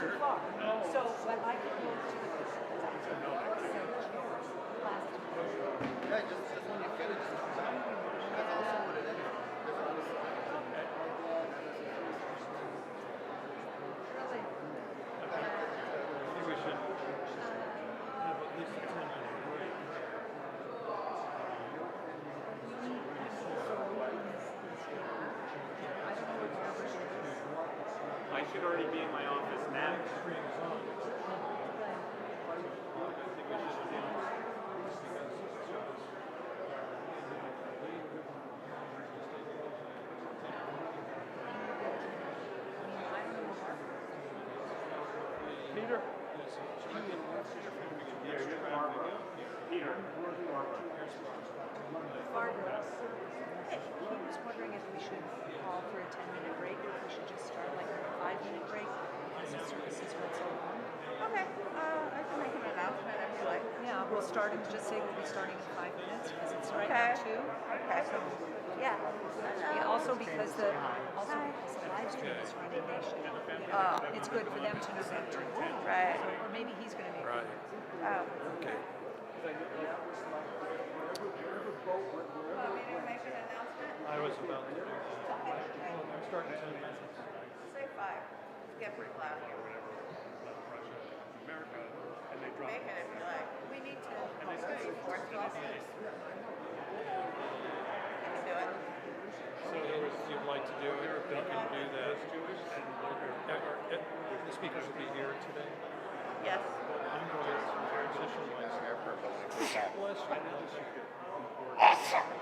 too far. So, but I can go to the Yeah, just when you finish, just come back. That's also what it is. There's another side. I think we should have at least a 10-minute break. I should already be in my office now. Screen is on. I think we should Peter? Peter. Barbara, he was wondering if we should call for a 10-minute break, or if we should just start like a 5-minute break, because the services went so long. Okay, I can make an announcement if you like. Yeah, we'll start, just say we'll be starting in 5 minutes, because it's right Okay. now 2. Okay. So, Yeah. yeah, also because the live stream is running, they should, it's good for them to know that too. Right. Or maybe he's gonna be. Right. Oh. Okay. Want me to make an announcement? I was about to do that. I'm starting 10 minutes. Say 5. Get pretty loud here. America, and they drop. Make it if you like. We need to. Force also. You can do it. So if you'd like to do it, you can do that. The speakers will be here today. Yes. I'm going to position myself. Bless you.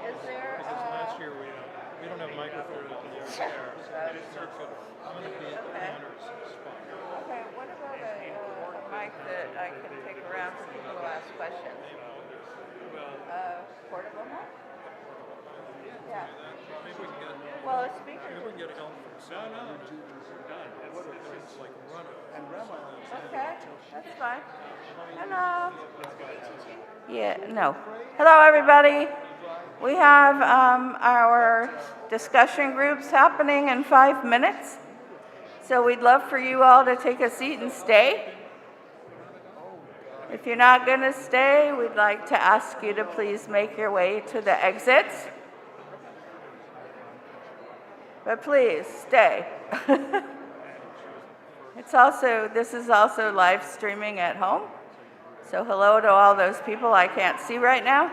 Is there Because last year we don't have microphones in the chair, so it's not good. I'm going to be at the winner's spot. okay, what about a mic that I can take around for people to ask questions? Portable mic? Yeah. Maybe we can get. Well, a speaker. Maybe we can get help from someone. No, we're done. It's like run. Okay, that's fine. Hello. Yeah, no. Hello, everybody. We have our discussion groups happening in 5 minutes. So we'd love for you all to take a seat and stay. If you're not going to stay, we'd like to ask you to please make your way to the exits. But please, stay. This is also live streaming at home. So hello to all those people I can't see right now.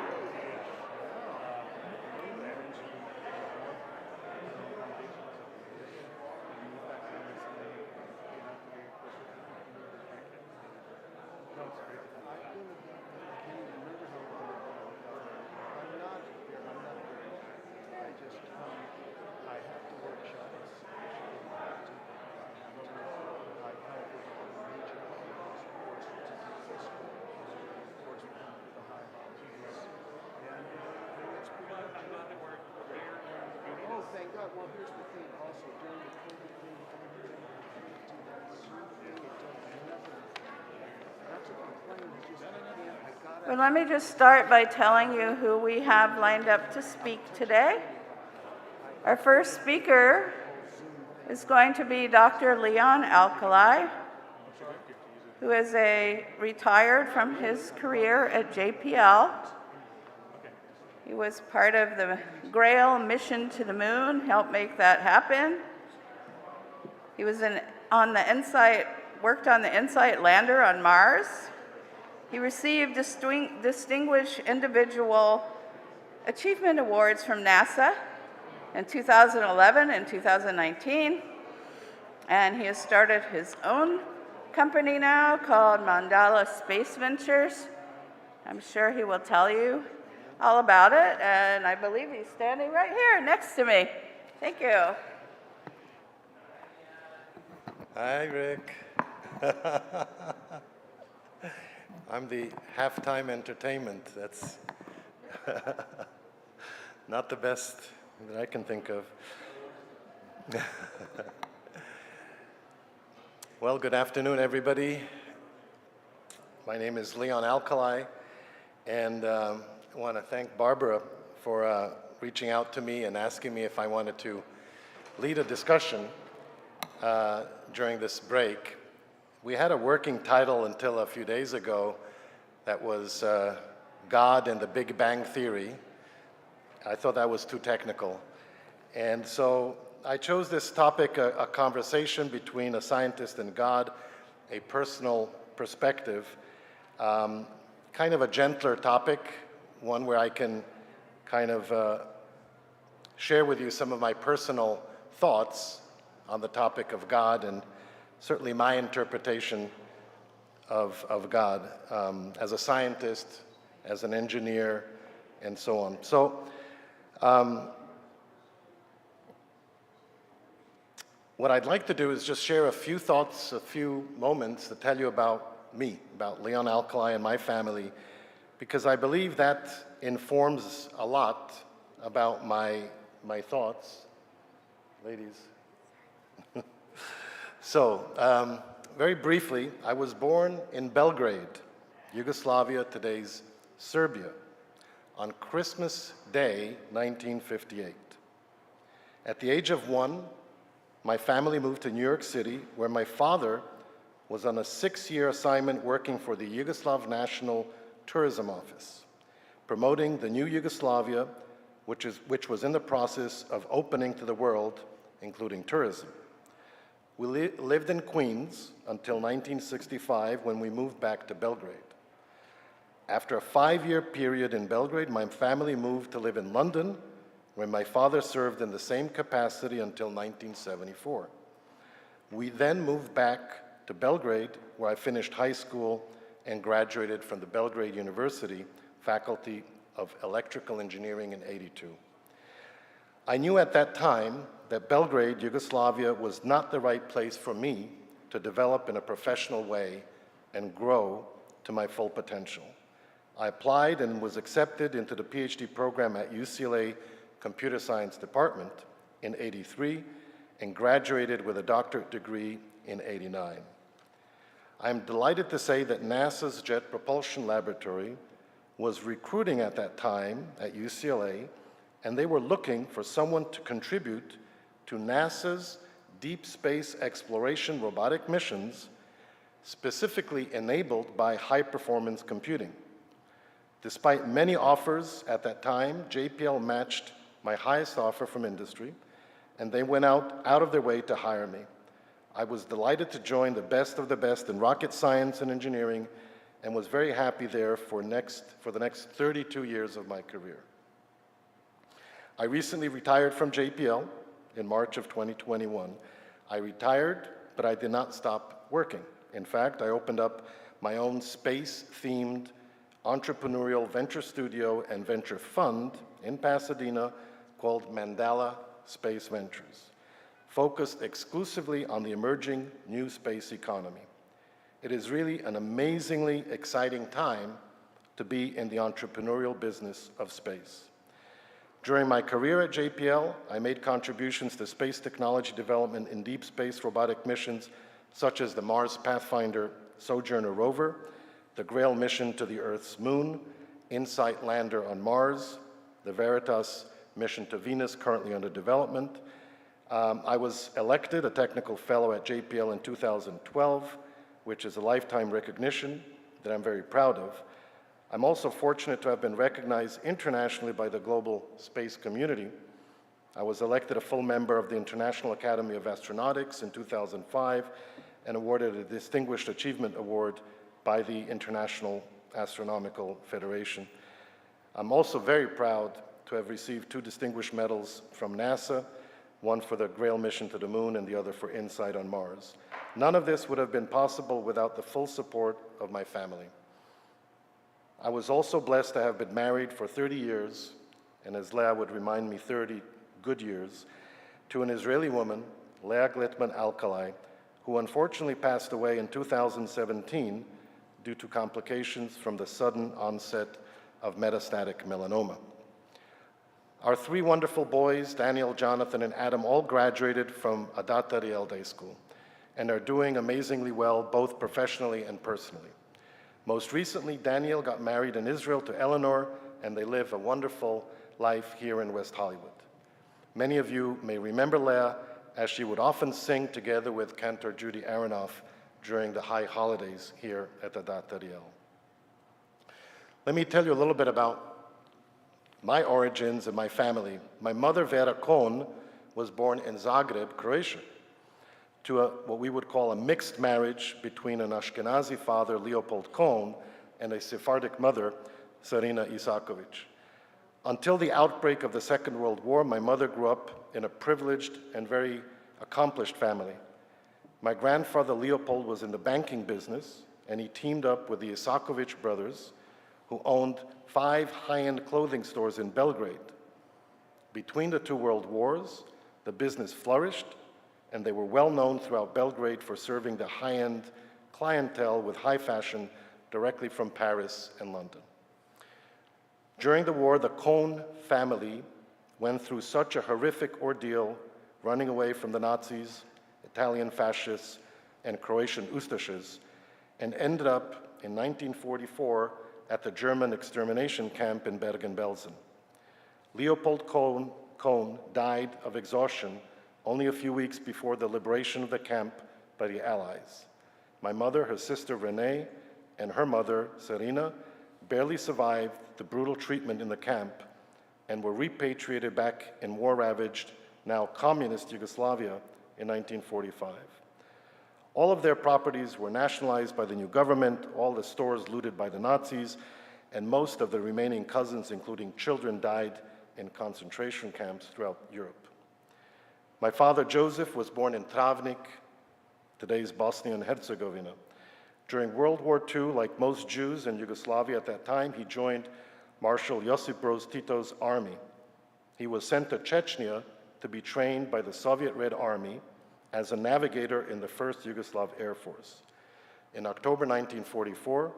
Well, let me just start by telling you who we have lined up to speak today. Our first speaker is going to be Dr. Leon Alkalai, who is retired from his career at JPL. He was part of the Grail mission to the moon, helped make that happen. He was worked on the InSight lander on Mars. He received Distinguished Individual Achievement Awards from NASA in 2011 and 2019. And he has started his own company now called Mandala Space Ventures. I'm sure he will tell you all about it. And I believe he's standing right here next to me. Thank you. Hi, Rick. I'm the halftime entertainment. That's not the best that I can think of. Well, good afternoon, everybody. My name is Leon Alkalai, and I want to thank Barbara for reaching out to me and asking me if I wanted to lead a discussion during this break, we had a working title until a few days ago that was God and the Big Bang Theory. I thought that was too technical. And so I chose this topic, a conversation between a scientist and God, a personal perspective, kind of a gentler topic, one where I can kind of share with you some of my personal thoughts on the topic of God and certainly my interpretation of God as a scientist, as an engineer, and so on. So what I'd like to do is just share a few thoughts, a few moments to tell you about me, about Leon Alkalai and my family, because I believe that informs a lot about my thoughts. Ladies. So, very briefly, I was born in Belgrade, Yugoslavia, today's Serbia, on Christmas Day, 1958. At the age of 1, my family moved to New York City, where my father was on a 6-year assignment working for the Yugoslav National Tourism Office, promoting the new Yugoslavia, which was in the process of opening to the world, including tourism. We lived in Queens until 1965, when we moved back to Belgrade. After a 5-year period in Belgrade, my family moved to live in London, where my father served in the same capacity until 1974. We then moved back to Belgrade, where I finished high school and graduated from the Belgrade University Faculty of Electrical Engineering in '82. I knew at that time that Belgrade, Yugoslavia, was not the right place for me to develop in a professional way and grow to my full potential. I applied and was accepted into the PhD program at UCLA Computer Science Department in '83 and graduated with a doctorate degree in '89. I am delighted to say that NASA's Jet Propulsion Laboratory was recruiting at that time at UCLA, and they were looking for someone to contribute to NASA's deep space exploration robotic missions, specifically enabled by high-performance computing. Despite many offers at that time, JPL matched my highest offer from industry, and they went out of their way to hire me. I was delighted to join the best of the best in rocket science and engineering, and was very happy there for the next 32 years of my career. I recently retired from JPL in March of 2021. I retired, but I did not stop working. In fact, I opened up my own space-themed entrepreneurial venture studio and venture fund in Pasadena called Mandala Space Ventures, focused exclusively on the emerging new space economy. It is really an amazingly exciting time to be in the entrepreneurial business of space. During my career at JPL, I made contributions to space technology development in deep space robotic missions, such as the Mars Pathfinder Sojourner rover, the Grail mission to the Earth's moon, InSight lander on Mars, the Veritas mission to Venus, currently under development. I was elected a technical fellow at JPL in 2012, which is a lifetime recognition that I'm very proud of. I'm also fortunate to have been recognized internationally by the global space community. I was elected a full member of the International Academy of Astronautics in 2005 and awarded a Distinguished Achievement Award by the International Astronomical Federation. I'm also very proud to have received 2 distinguished medals from NASA, one for the Grail mission to the moon and the other for InSight on Mars. None of this would have been possible without the full support of my family. I was also blessed to have been married for 30 years, and as Leah would remind me, 30 good years, to an Israeli woman, Leah Glitman Alkalai, who unfortunately passed away in 2017 due to complications from the sudden onset of metastatic melanoma. Our 3 wonderful boys, Daniel, Jonathan, and Adam, all graduated from Adat Ariel Day School and are doing amazingly well, both professionally and personally. Most recently, Daniel got married in Israel to Eleanor, and they live a wonderful life here in West Hollywood. Many of you may remember Leah, as she would often sing together with cantor Judy Aronoff during the high holidays here at the Datariel. Let me tell you a little bit about my origins and my family. My mother, Vera Kohn, was born in Zagreb, Croatia, to what we would call a mixed marriage between an Ashkenazi father, Leopold Kohn, and a Sephardic mother, Sarina Isakovic. Until the outbreak of the Second World War, my mother grew up in a privileged and very accomplished family. My grandfather, Leopold, was in the banking business, and he teamed up with the Isakovic brothers, who owned 5 high-end clothing stores in Belgrade. Between the 2 world wars, the business flourished, and they were well known throughout Belgrade for serving the high-end clientele with high fashion directly from Paris and London. During the war, the Kohn family went through such a horrific ordeal, running away from the Nazis, Italian fascists, and Croatian Ustašes, and ended up in 1944 at the German extermination camp in Bergen-Belsen. Leopold Kohn died of exhaustion only a few weeks before the liberation of the camp by the Allies. My mother, her sister Renee, and her mother, Sarina, barely survived the brutal treatment in the camp and were repatriated back in war-ravaged, now communist Yugoslavia in 1945. All of their properties were nationalized by the new government, all the stores looted by the Nazis, and most of the remaining cousins, including children, died in concentration camps throughout Europe. My father, Joseph, was born in Travnik, today's Bosnia and Herzegovina. During World War II, like most Jews in Yugoslavia at that time, he joined Marshal Josip Broz Tito's army. He was sent to Chechnya to be trained by the Soviet Red Army as a navigator in the 1st Yugoslav Air Force. In October 1944,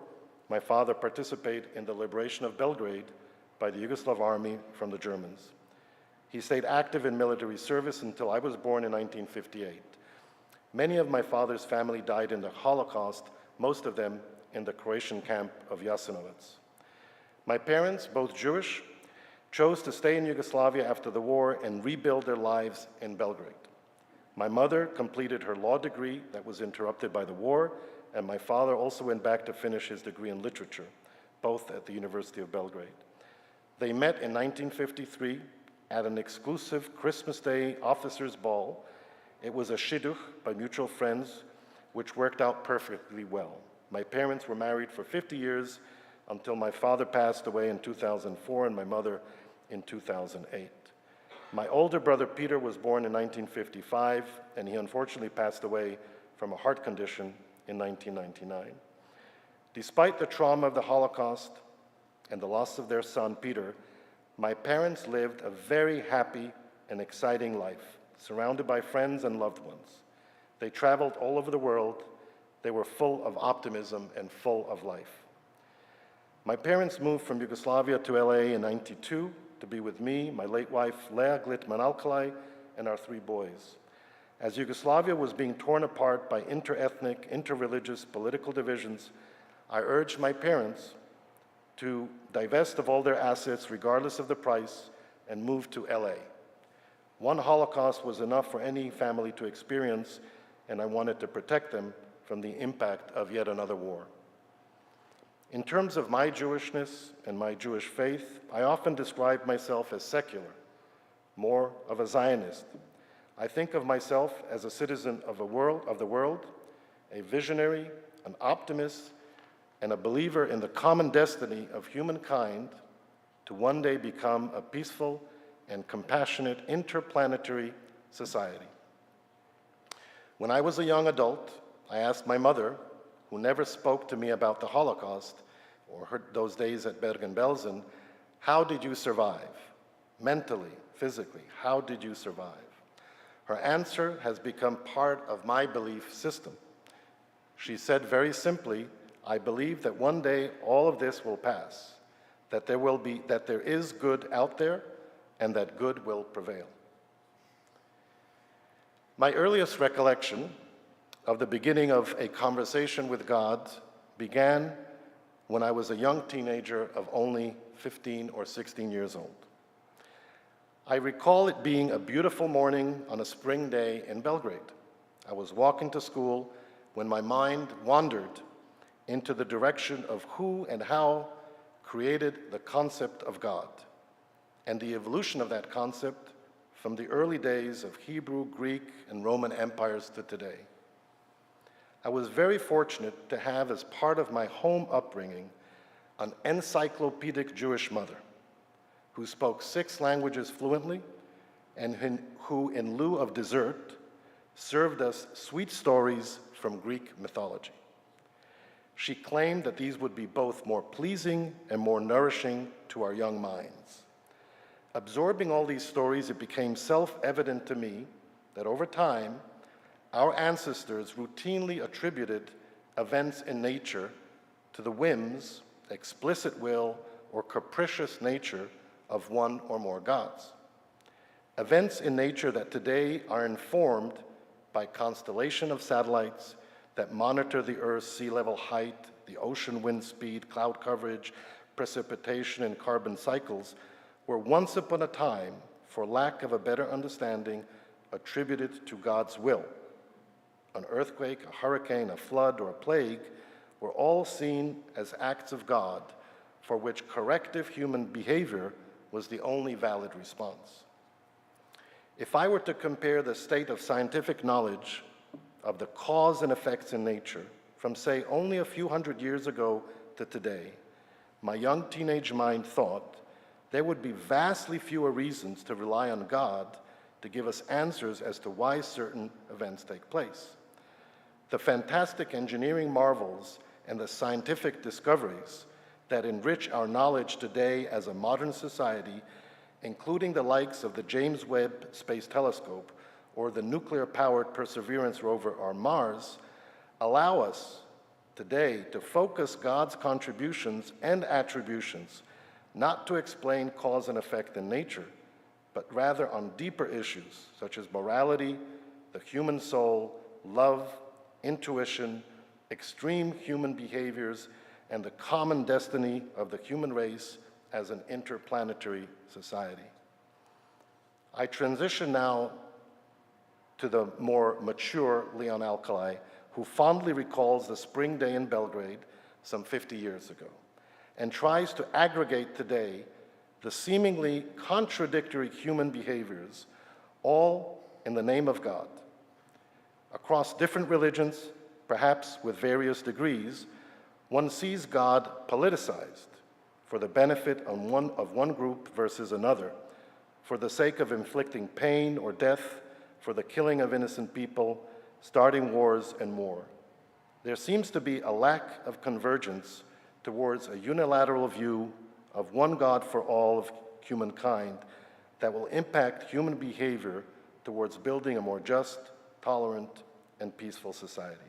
my father participated in the liberation of Belgrade by the Yugoslav army from the Germans. He stayed active in military service until I was born in 1958. Many of my father's family died in the Holocaust, most of them in the Croatian camp of Jasenovac. My parents, both Jewish, chose to stay in Yugoslavia after the war and rebuild their lives in Belgrade. My mother completed her law degree that was interrupted by the war, and my father also went back to finish his degree in literature, both at the University of Belgrade. They met in 1953 at an exclusive Christmas Day officers' ball. It was a shidduch by mutual friends, which worked out perfectly well. My parents were married for 50 years until my father passed away in 2004 and my mother in 2008. My older brother Peter was born in 1955, and he unfortunately passed away from a heart condition in 1999. Despite the trauma of the Holocaust and the loss of their son Peter, my parents lived a very happy and exciting life, surrounded by friends and loved ones. They traveled all over the world. They were full of optimism and full of life. My parents moved from Yugoslavia to LA in '92 to be with me, my late wife Lea Glitman Alkalai, and our 3 boys. As Yugoslavia was being torn apart by inter-ethnic, inter-religious political divisions, I urged my parents to divest of all their assets regardless of the price and move to LA. One Holocaust was enough for any family to experience, and I wanted to protect them from the impact of yet another war. In terms of my Jewishness and my Jewish faith, I often describe myself as secular, more of a Zionist. I think of myself as a citizen of the world, a visionary, an optimist, and a believer in the common destiny of humankind to one day become a peaceful and compassionate interplanetary society. When I was a young adult, I asked my mother, who never spoke to me about the Holocaust or those days at Bergen-Belsen, how did you survive? Mentally, physically, how did you survive? Her answer has become part of my belief system. She said very simply, I believe that one day all of this will pass, that there is good out there, and that good will prevail. My earliest recollection of the beginning of a conversation with God began when I was a young teenager of only 15 or 16 years old. I recall it being a beautiful morning on a spring day in Belgrade. I was walking to school when my mind wandered into the direction of who and how created the concept of God and the evolution of that concept from the early days of Hebrew, Greek, and Roman empires to today. I was very fortunate to have as part of my home upbringing an encyclopedic Jewish mother who spoke 6 languages fluently and who, in lieu of dessert, served us sweet stories from Greek mythology. She claimed that these would be both more pleasing and more nourishing to our young minds. Absorbing all these stories, it became self-evident to me that over time, our ancestors routinely attributed events in nature to the whims, explicit will, or capricious nature of one or more gods. Events in nature that today are informed by constellation of satellites that monitor the Earth's sea level height, the ocean wind speed, cloud coverage, precipitation, and carbon cycles were once upon a time, for lack of a better understanding, attributed to God's will. An earthquake, a hurricane, a flood, or a plague were all seen as acts of God for which corrective human behavior was the only valid response. If I were to compare the state of scientific knowledge of the cause and effects in nature from, say, only a few hundred years ago to today, my young teenage mind thought there would be vastly fewer reasons to rely on God to give us answers as to why certain events take place. The fantastic engineering marvels and the scientific discoveries that enrich our knowledge today as a modern society, including the likes of the James Webb Space Telescope or the nuclear-powered Perseverance rover on Mars, allow us today to focus God's contributions and attributions not to explain cause and effect in nature, but rather on deeper issues such as morality, the human soul, love, intuition, extreme human behaviors, and the common destiny of the human race as an interplanetary society. I transition now to the more mature Leon Alkalai, who fondly recalls the spring day in Belgrade some 50 years ago, and tries to aggregate today the seemingly contradictory human behaviors, all in the name of God. Across different religions, perhaps with various degrees, one sees God politicized for the benefit of one group versus another, for the sake of inflicting pain or death, for the killing of innocent people, starting wars, and more. There seems to be a lack of convergence towards a unilateral view of one God for all of humankind that will impact human behavior towards building a more just, tolerant, and peaceful society.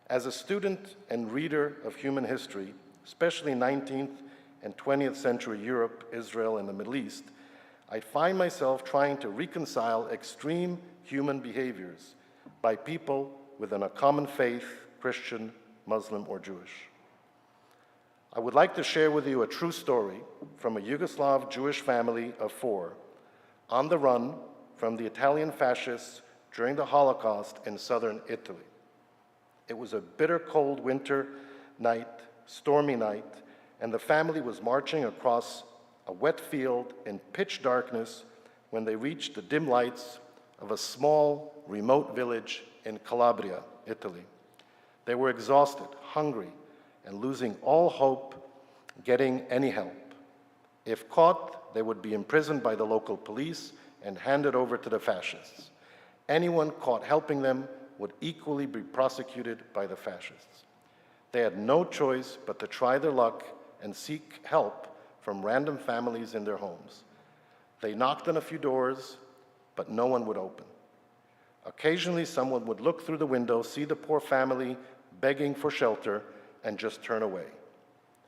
As a student and reader of human history, especially 19th and 20th century Europe, Israel, and the Middle East, I find myself trying to reconcile extreme human behaviors by people within a common faith, Christian, Muslim, or Jewish. I would like to share with you a true story from a Yugoslav Jewish family of 4 on the run from the Italian fascists during the Holocaust in southern Italy. It was a bitter cold winter night, stormy night, and the family was marching across a wet field in pitch darkness when they reached the dim lights of a small, remote village in Calabria, Italy. They were exhausted, hungry, and losing all hope getting any help. If caught, they would be imprisoned by the local police and handed over to the fascists. Anyone caught helping them would equally be prosecuted by the fascists. They had no choice but to try their luck and seek help from random families in their homes. They knocked on a few doors, but no one would open. Occasionally, someone would look through the window, see the poor family begging for shelter, and just turn away.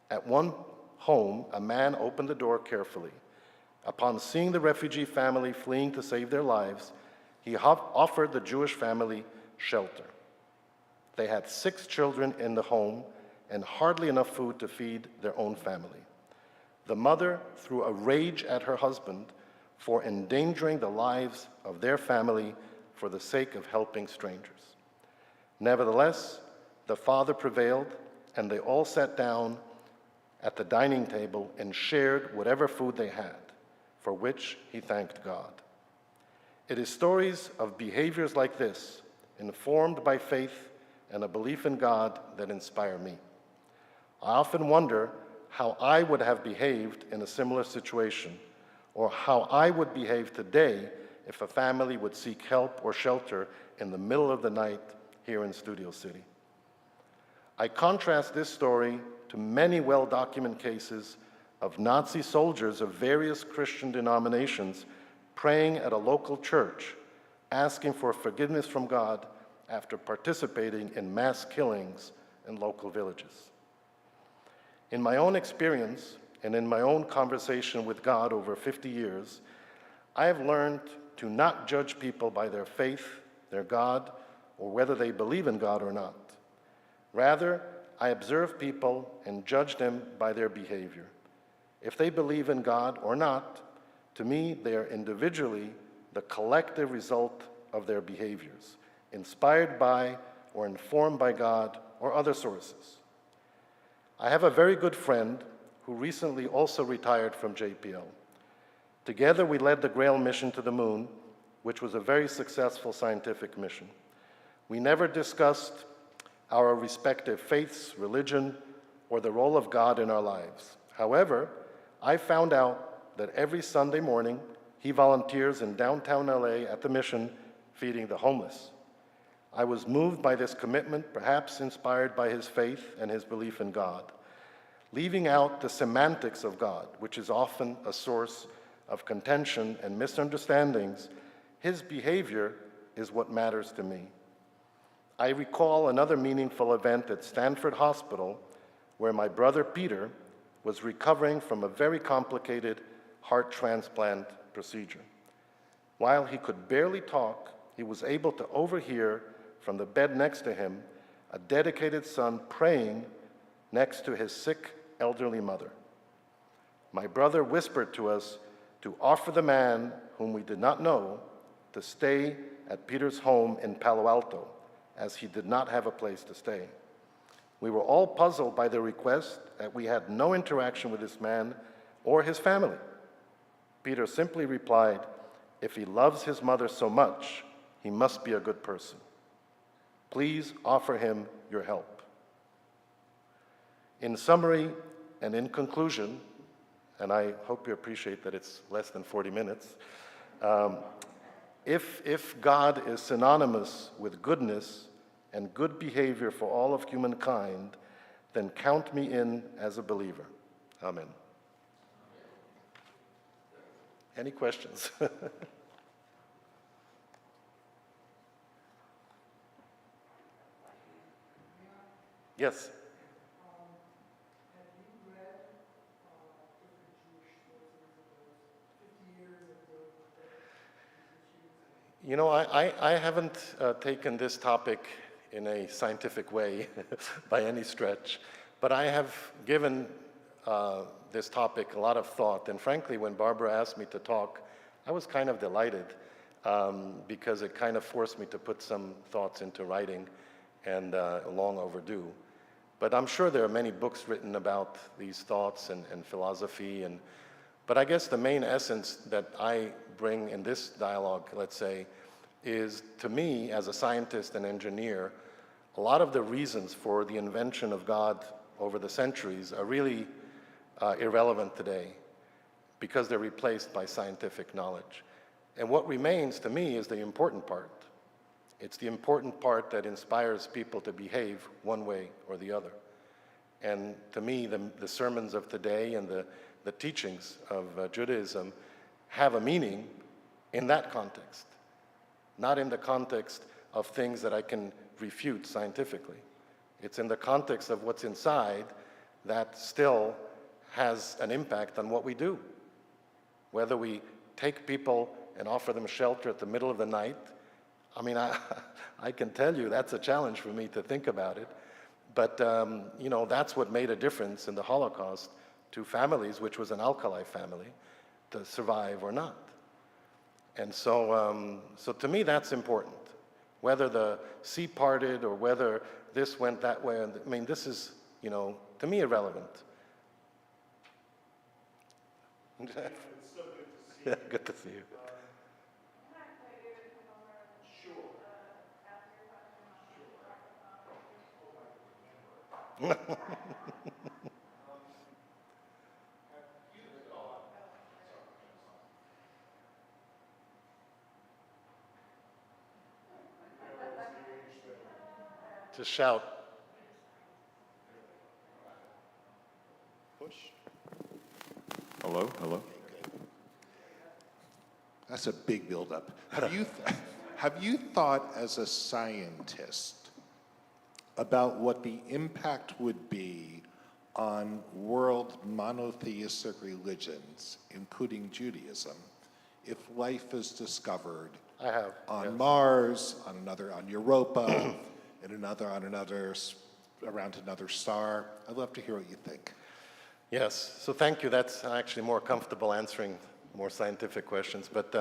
At one home, a man opened the door carefully. Upon seeing the refugee family fleeing to save their lives, he offered the Jewish family shelter. They had 6 children in the home and hardly enough food to feed their own family. The mother threw a rage at her husband for endangering the lives of their family for the sake of helping strangers. Nevertheless, the father prevailed, and they all sat down at the dining table and shared whatever food they had, for which he thanked God. It is stories of behaviors like this, informed by faith and a belief in God, that inspire me. I often wonder how I would have behaved in a similar situation, or how I would behave today if a family would seek help or shelter in the middle of the night here in Studio City. I contrast this story to many well-documented cases of Nazi soldiers of various Christian denominations praying at a local church, asking for forgiveness from God after participating in mass killings in local villages. In my own experience and in my own conversation with God over 50 years, I have learned to not judge people by their faith, their God, or whether they believe in God or not. Rather, I observe people and judge them by their behavior. If they believe in God or not, to me, they are individually the collective result of their behaviors, inspired by or informed by God or other sources. I have a very good friend who recently also retired from JPL. Together, we led the Grail mission to the moon, which was a very successful scientific mission. We never discussed our respective faiths, religion, or the role of God in our lives. However, I found out that every Sunday morning, he volunteers in downtown LA at the mission feeding the homeless. I was moved by this commitment, perhaps inspired by his faith and his belief in God. Leaving out the semantics of God, which is often a source of contention and misunderstandings, his behavior is what matters to me. I recall another meaningful event at Stanford Hospital where my brother Peter was recovering from a very complicated heart transplant procedure. While he could barely talk, he was able to overhear from the bed next to him a dedicated son praying next to his sick elderly mother. My brother whispered to us to offer the man, whom we did not know, to stay at Peter's home in Palo Alto, as he did not have a place to stay. We were all puzzled by the request, that we had no interaction with this man or his family. Peter simply replied, "If he loves his mother so much, he must be a good person. Please offer him your help." In summary and in conclusion, and I hope you appreciate that it's less than 40 minutes, if God is synonymous with goodness and good behavior for all of humankind, then count me in as a believer. Amen. Any questions? Yes. You know, I haven't taken this topic in a scientific way by any stretch, but I have given this topic a lot of thought. And frankly, when Barbara asked me to talk, I was kind of delighted because it kind of forced me to put some thoughts into writing, and long overdue. But I'm sure there are many books written about these thoughts and philosophy. But I guess the main essence that I bring in this dialogue, let's say, is, to me, as a scientist and engineer, a lot of the reasons for the invention of God over the centuries are really irrelevant today because they're replaced by scientific knowledge. And what remains, to me, is the important part. It's the important part that inspires people to behave one way or the other. And to me, the sermons of today and the teachings of Judaism have a meaning in that context, not in the context of things that I can refute scientifically. It's in the context of what's inside that still has an impact on what we do. Whether we take people and offer them shelter at the middle of the night, I mean, I can tell you that's a challenge for me to think about it. But, you know, that's what made a difference in the Holocaust to families, which was an Alkalai family, to survive or not. And so, so to me, that's important. Whether the sea parted or whether this went that way, I mean, this is, to me, irrelevant. Yeah, good to see you. Just shout. Push. Hello, hello. That's a big buildup. Have you thought as a scientist about what the impact would be on world monotheistic religions, including Judaism, if life is discovered I have. on Yes. Mars, on Europa, and around another star? I'd love to hear what you think. Yes, so thank you. That's actually more comfortable answering more scientific questions. But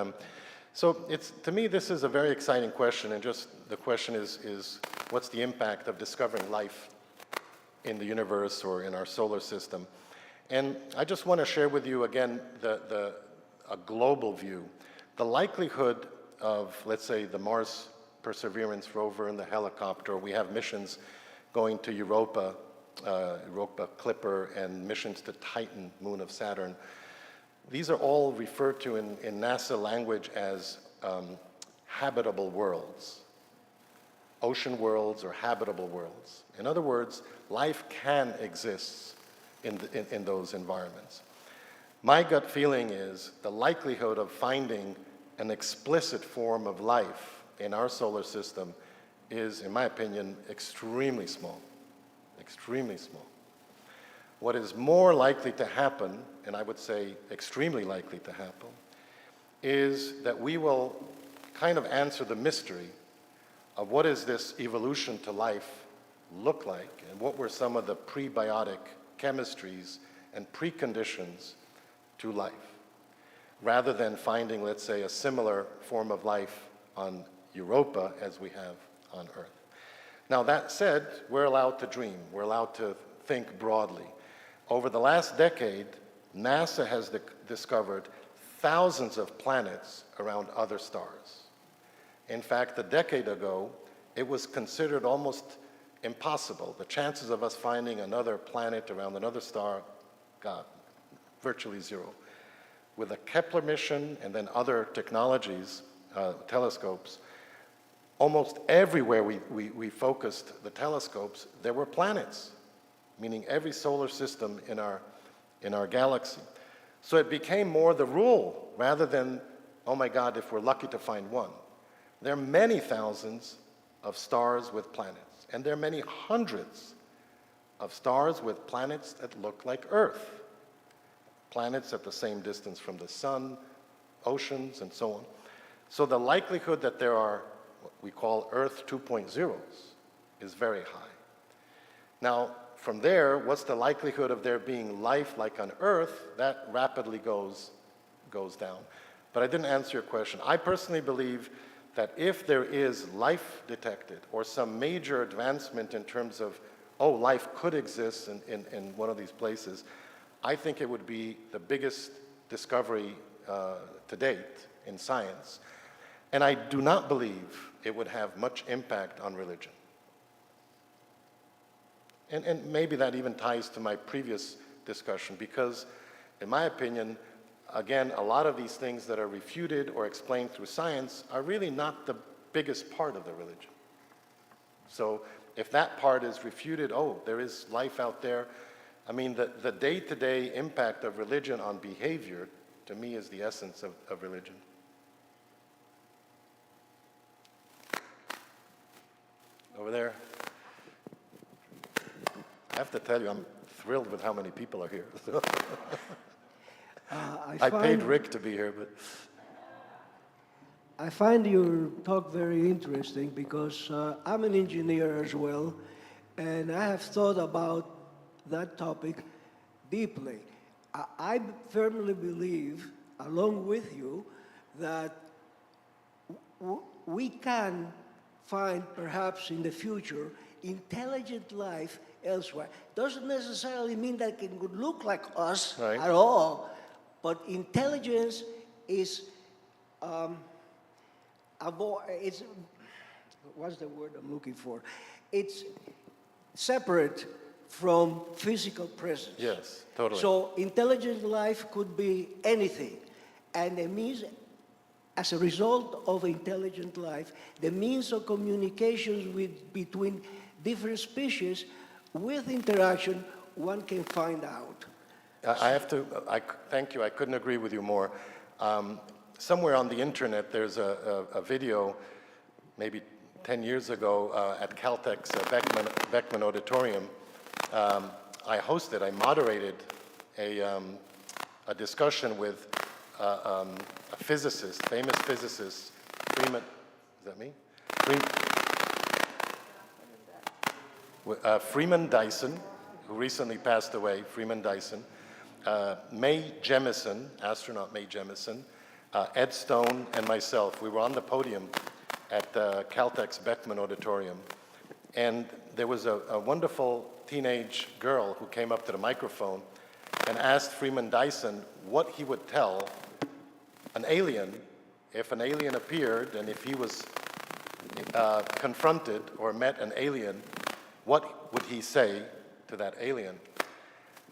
so to me, this is a very exciting question. And just the question is what's the impact of discovering life in the universe or in our solar system? And I just want to share with you again a global view. The likelihood of, let's say, the Mars Perseverance rover and the helicopter, we have missions going to Europa Clipper, and missions to Titan, moon of Saturn. These are all referred to in NASA language as habitable worlds, ocean worlds or habitable worlds. In other words, life can exist in those environments. My gut feeling is the likelihood of finding an explicit form of life in our solar system is, in my opinion, extremely small. Extremely small. What is more likely to happen, and I would say extremely likely to happen, is that we will kind of answer the mystery of what is this evolution to life look like, and what were some of the prebiotic chemistries and preconditions to life, rather than finding, let's say, a similar form of life on Europa as we have on Earth. Now, that said, we're allowed to dream. We're allowed to think broadly. Over the last decade, NASA has discovered thousands of planets around other stars. In fact, a decade ago, it was considered almost impossible. The chances of us finding another planet around another star got virtually zero. With a Kepler mission and then other technologies, telescopes, almost everywhere we focused the telescopes, there were planets, meaning every solar system in our galaxy. So it became more the rule rather than, oh my God, if we're lucky to find one. There are many thousands of stars with planets, and there are many hundreds of stars with planets that look like Earth. Planets at the same distance from the sun, oceans, and so on. So the likelihood that there are what we call Earth 2.0s is very high. Now, from there, what's the likelihood of there being life like on Earth? That rapidly goes down. But I didn't answer your question. I personally believe that if there is life detected or some major advancement in terms of, oh, life could exist in one of these places, I think it would be the biggest discovery to date in science. And I do not believe it would have much impact on religion. And maybe that even ties to my previous discussion, because in my opinion, again, a lot of these things that are refuted or explained through science are really not the biggest part of the religion. So if that part is refuted, oh, there is life out there, I mean, the day-to-day impact of religion on behavior, to me, is the essence of religion. Over there. I have to tell you, I'm thrilled with how many people are here. I paid Rick to be here, but... I find your talk very interesting because I'm an engineer as well, and I have thought about that topic deeply. I firmly believe, along with you, that we can find, perhaps in the future, intelligent life elsewhere. Doesn't necessarily mean that it could look like us Right. at all, but intelligence is, it's, what's the word I'm looking for? It's separate from physical presence. Yes, totally. So intelligent life could be anything. And the means, as a result of intelligent life, the means of communications between different species with interaction, one can find out. Thank you, I couldn't agree with you more. Somewhere on the internet, there's a video, maybe 10 years ago, at Caltech's Beckman Auditorium. I moderated a discussion with a physicist, famous physicist, Freeman, is that me? Freeman Dyson, who recently passed away, Freeman Dyson, Mae Jemison, astronaut Mae Jemison, Ed Stone, and myself. We were on the podium at Caltech's Beckman Auditorium. And there was a wonderful teenage girl who came up to the microphone and asked Freeman Dyson what he would tell an alien if an alien appeared, and if he was confronted or met an alien, what would he say to that alien?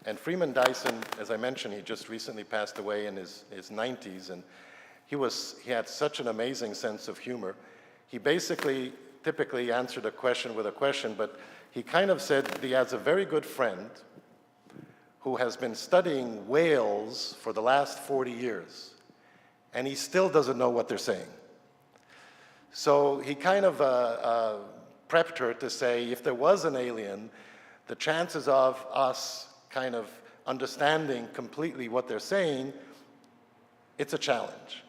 And Freeman Dyson, as I mentioned, he just recently passed away in his 90s, and he had such an amazing sense of humor. He basically typically answered a question with a question, but he kind of said he has a very good friend who has been studying whales for the last 40 years, and he still doesn't know what they're saying. So he kind of prepped her to say, if there was an alien, the chances of us kind of understanding completely what they're saying, it's a challenge.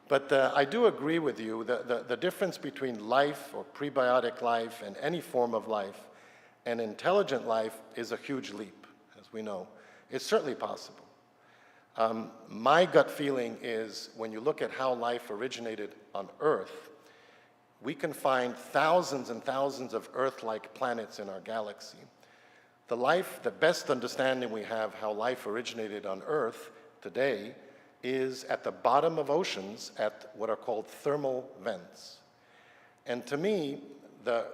But I do agree with you, the difference between life or prebiotic life and any form of life and intelligent life is a huge leap, as we know. It's certainly possible. My gut feeling is when you look at how life originated on Earth, we can find thousands and thousands of Earth-like planets in our galaxy. The best understanding we have how life originated on Earth today is at the bottom of oceans at what are called thermal vents. And to me, the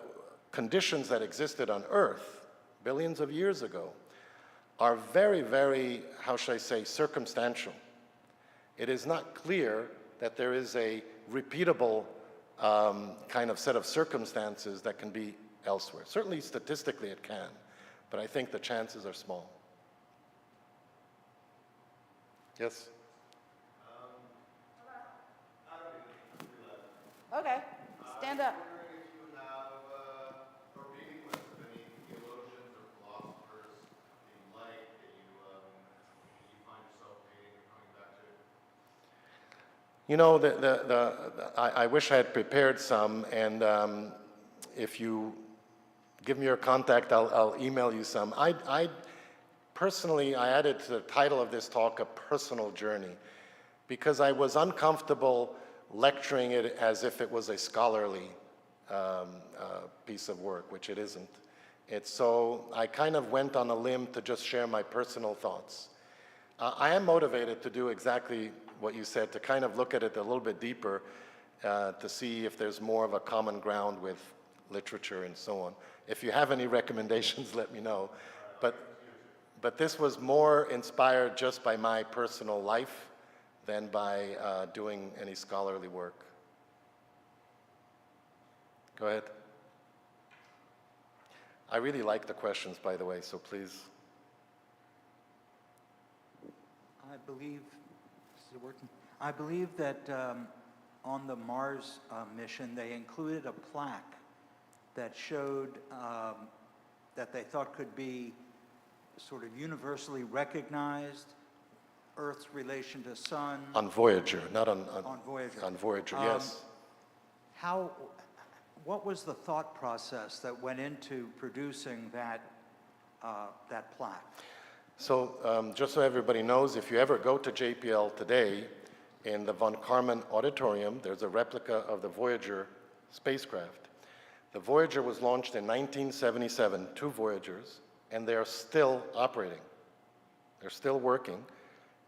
conditions that existed on Earth billions of years ago are very, very, how should I say, circumstantial. It is not clear that there is a repeatable kind of set of circumstances that can be elsewhere. Certainly statistically it can, but I think the chances are small. Yes? Okay, stand up. You know, I wish I had prepared some, and if you give me your contact, I'll email you some. Personally, I added to the title of this talk, A Personal Journey, because I was uncomfortable lecturing it as if it was a scholarly piece of work, which it isn't. So I kind of went on a limb to just share my personal thoughts. I am motivated to do exactly what you said, to kind of look at it a little bit deeper, to see if there's more of a common ground with literature and so on. If you have any recommendations, let me know. But this was more inspired just by my personal life than by doing any scholarly work. Go ahead. I really like the questions, by the way, so please. I believe that on the Mars mission, they included a plaque that showed that they thought could be sort of universally recognized, Earth's relation to Sun. On Voyager, not on Voyager. On Voyager, yes. What was the thought process that went into producing that plaque? So just so everybody knows, if you ever go to JPL today, in the von Karman Auditorium, there's a replica of the Voyager spacecraft. The Voyager was launched in 1977, 2 Voyagers, and they are still operating. They're still working,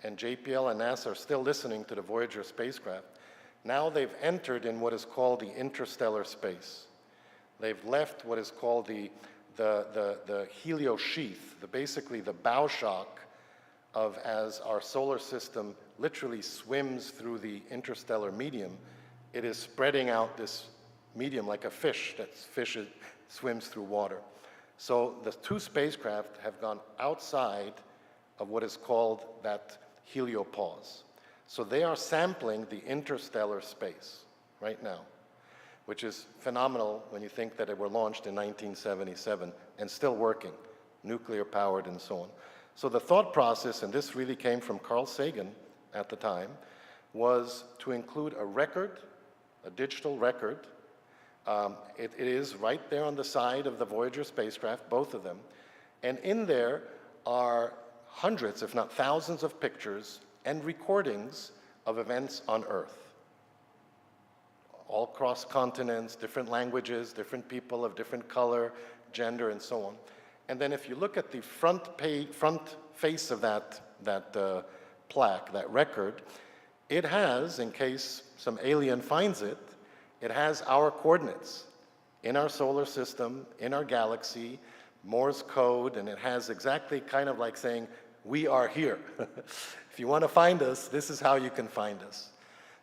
and JPL and NASA are still listening to the Voyager spacecraft. Now they've entered in what is called the interstellar space. They've left what is called the heliosheath, basically the bow shock of as our solar system literally swims through the interstellar medium, it is spreading out this medium like a fish swims through water. So the 2 spacecraft have gone outside of what is called that heliopause. So they are sampling the interstellar space right now, which is phenomenal when you think that it were launched in 1977 and still working, nuclear powered and so on. So the thought process, and this really came from Carl Sagan at the time, was to include a record, a digital record. It is right there on the side of the Voyager spacecraft, both of them. And in there are hundreds, if not thousands, of pictures and recordings of events on Earth. All across continents, different languages, different people of different color, gender, and so on. And then if you look at the front face of that plaque, that record, it has, in case some alien finds it, it has our coordinates in our solar system, in our galaxy, Morse code, and it has exactly kind of like saying, we are here. If you want to find us, this is how you can find us.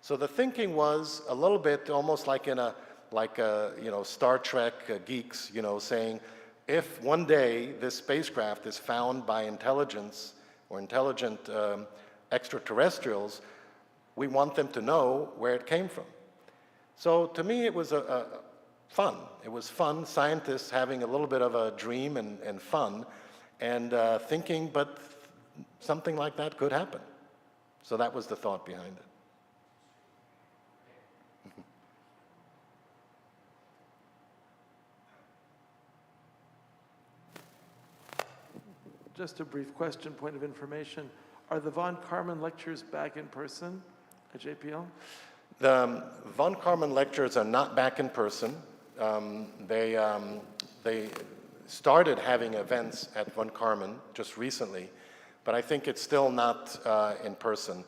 So the thinking was a little bit almost like in a Star Trek geeks, saying, if one day this spacecraft is found by intelligence or intelligent extraterrestrials, we want them to know where it came from. So to me, it was fun. It was fun, scientists having a little bit of a dream and fun, and thinking, but something like that could happen. So that was the thought behind it. Just a brief question, point of information. Are the von Karman lectures back in person at JPL? The von Karman lectures are not back in person. They started having events at von Karman just recently, but I think it's still not in person.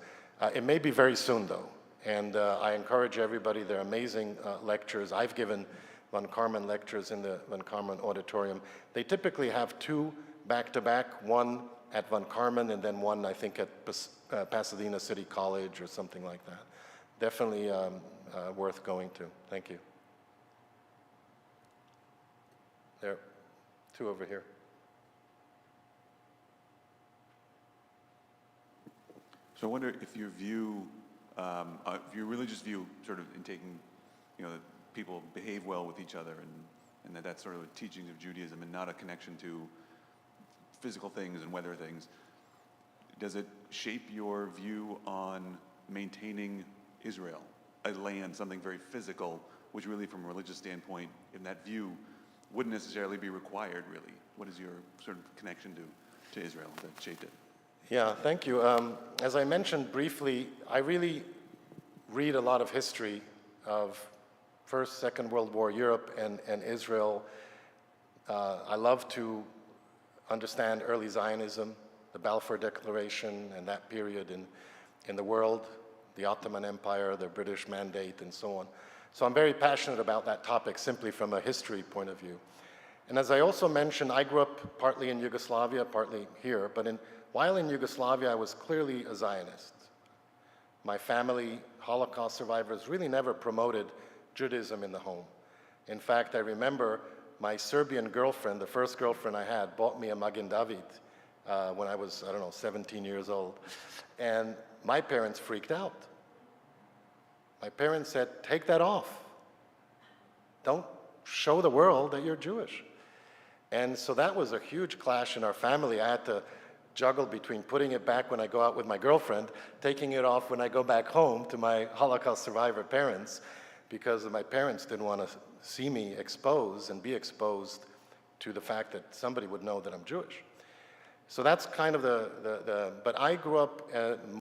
It may be very soon, though, and I encourage everybody. They're amazing lectures. I've given von Karman lectures in the von Karman auditorium. They typically have 2 back-to-back, one at von Karman and then one, I think, at Pasadena City College or something like that. Definitely worth going to. Thank you. There, 2 over here. So I wonder if your view, if your religious view, sort of in taking, that people behave well with each other, and that's sort of a teaching of Judaism and not a connection to physical things and weather things. Does it shape your view on maintaining Israel, a land, something very physical, which really, from a religious standpoint, in that view, wouldn't necessarily be required, really? What is your sort of connection to Israel that shaped it? Yeah, thank you. As I mentioned briefly, I really read a lot of history of First, Second World War Europe and Israel. I love to understand early Zionism, the Balfour Declaration, and that period in the world, the Ottoman Empire, the British Mandate, and so on. So I'm very passionate about that topic simply from a history point of view. And as I also mentioned, I grew up partly in Yugoslavia, partly here, but while in Yugoslavia, I was clearly a Zionist. My family, Holocaust survivors, really never promoted Judaism in the home. In fact, I remember my Serbian girlfriend, the first girlfriend I had, bought me a Magen David when I was, 17 years old. And my parents freaked out. My parents said, take that off. Don't show the world that you're Jewish. And so that was a huge clash in our family. I had to juggle between putting it back when I go out with my girlfriend, taking it off when I go back home to my Holocaust survivor parents, because my parents didn't want to see me exposed and be exposed to the fact that somebody would know that I'm Jewish. So that's kind of but I grew up